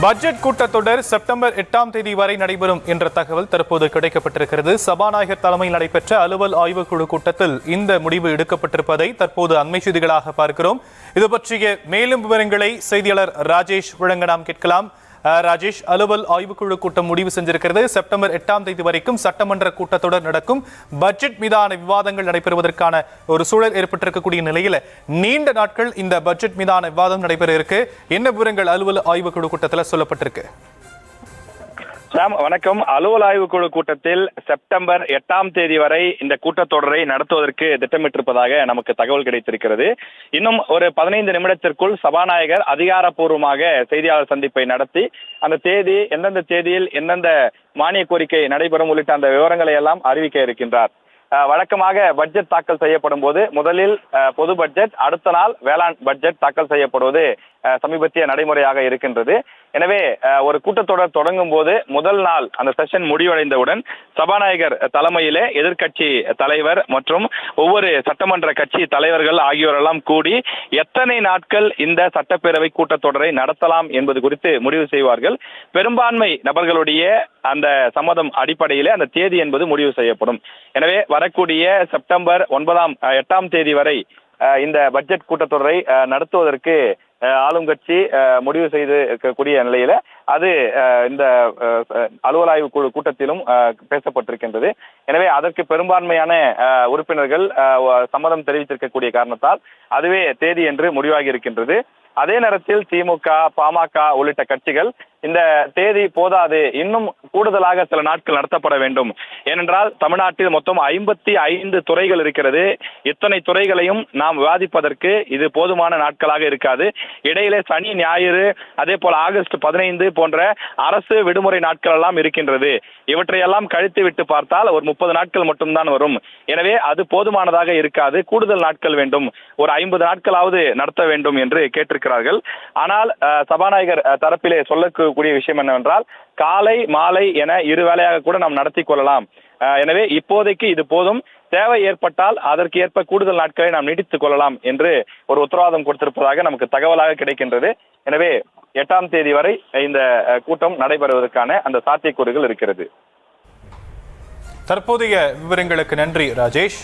Budget கூட்டத்தொடர் September 8ஆம் தேதி வரை நடைபெறும் என்ற தகவல் தற்போது கிடைக்கப்பட்டிருக்கிறது. சபாநாயகர் தலைமையில் நடைபெற்ற அலுவல் ஆய்வுக்குழு கூட்டத்தில் இந்த முடிவு எடுக்கப்பட்டிருப்பதை தற்போது அண்மை செய்திகளாக பார்க்கிறோம். இது பற்றிய மேலும் விவரங்களை செய்தியாளர் ராஜேஷ் வழங்க நாம் கேட்கலாம். ராஜேஷ், அலுவல் ஆய்வுக்குழு கூட்டம் முடிவு செஞ்சிருக்கிறது. செப்டம்பர் 8ஆம் தேதி வரைக்கும் சட்டமன்ற கூட்டத்தொடர் நடக்கும். பட்ஜெட் மீதான விவாதங்கள் நடைபெறுவதற்கான ஒரு சூழல் ஏற்பட்டிருக்கக்கூடிய நிலையில் நீண்ட நாட்கள் இந்த பட்ஜெட் மீதான விவாதம் நடைபெற இருக்கு. என்ன விவரங்கள் அலுவல் ஆய்வுக்குழு கூட்டத்தில் சொல்லப்பட்டிருக்கு? வணக்கம். அலுவல் ஆய்வுக்குழு கூட்டத்தில் செப்டம்பர் 8ஆம் தேதி வரை இந்த கூட்டத்தொடரை நடத்துவதற்கு திட்டமிட்டிருப்பதாக நமக்கு தகவல் கிடைத்திருக்கிறது. இன்னும் ஒரு 15 நிமிடத்திற்குள் சபாநாயகர் அதிகாரப்பூர்வமாக செய்தியாளர் சந்திப்பை நடத்தி அந்த தேதி, எந்தெந்த தேதியில் எந்தெந்த மானிய கோரிக்கை நடைபெறும் உள்ளிட்ட அந்த விவரங்களை எல்லாம் அறிவிக்க இருக்கின்றார். வழக்கமாக பட்ஜெட் தாக்கல் செய்யப்படும் போது முதலில் பொது பட்ஜெட், அடுத்த நாள் வேளாண் பட்ஜெட் தாக்கல் செய்யப்படுவது சமீபத்திய நடைமுறையாக இருக்கின்றது. எனவே ஒரு கூட்டத்தொடர் தொடங்கும் போது முதல் நாள் அந்த செஷன் முடிவடைந்தவுடன் சபாநாயகர் தலைமையிலே எதிர்க்கட்சி தலைவர் மற்றும் ஒவ்வொரு சட்டமன்ற கட்சி தலைவர்கள் ஆகியோரெல்லாம் கூடி எத்தனை நாட்கள் இந்த சட்டப்பேரவை கூட்டத்தொடரை நடத்தலாம் என்பது குறித்து முடிவு செய்வார்கள். பெரும்பான்மை நபர்களுடைய அந்த சம்மதம் அடிப்படையிலே அந்த தேதி என்பது முடிவு செய்யப்படும். எனவே வரக்கூடிய செப்டம்பர் 8ஆம் தேதி வரை இந்த பட்ஜெட் கூட்டத்தொடரை நடத்துவதற்கு ஆளும் கட்சி முடிவு செய்து இருக்கக்கூடிய நிலையில அது இந்த அலுவல் ஆய்வு குழு கூட்டத்திலும் பேசப்பட்டிருக்கின்றது. எனவே அதற்கு பெரும்பான்மையான உறுப்பினர்கள் சம்மதம் தெரிவித்திருக்கக்கூடிய காரணத்தால் அதுவே தேதி என்று முடிவாகி இருக்கின்றது. அதே நேரத்தில் திமுக, பாமக உள்ளிட்ட கட்சிகள் இந்த தேதி போதாது, இன்னும் கூடுதலாக சில நாட்கள் நடத்தப்பட வேண்டும். ஏனென்றால் தமிழ்நாட்டில் மொத்தம் 55 துறைகள் இருக்கிறது. இத்தனை துறைகளையும் நாம் விவாதிப்பதற்கு இது போதுமான நாட்களாக இருக்காது. இடையிலே சனி, ஞாயிறு, அதே போல ஆகஸ்ட் 15 போன்ற அரசு விடுமுறை நாட்கள் எல்லாம் இருக்கின்றது. இவற்றையெல்லாம் கழித்து விட்டு பார்த்தால் ஒரு 30 நாட்கள் மட்டும்தான் வரும். எனவே அது போதுமானதாக இருக்காது. கூடுதல் நாட்கள் வேண்டும். ஒரு 50 நாட்களாவது நடத்த வேண்டும் என்று கேட்டிருக்கிறார்கள். ஆனால் சபாநாயகர் தரப்பிலே சொல்லக்கூடிய விஷயம் என்னவென்றால், காலை மாலை என இரு வேளையாக கூட நாம் நடத்தி கொள்ளலாம். எனவே இப்போதைக்கு இது போதும், தேவை ஏற்பட்டால் அதற்கு ஏற்ப கூடுதல் நாட்களை நாம் நீடித்துக் கொள்ளலாம் என்று ஒரு உத்தரவாதம் கொடுத்திருப்பதாக நமக்கு தகவலாக கிடைக்கின்றது. எனவே 8ஆம் தேதி வரை இந்த கூட்டம் நடைபெறுவதற்கான அந்த சாத்தியக்கூறுகள் இருக்கிறது. தற்போதைய விவரங்களுக்கு நன்றி ராஜேஷ்.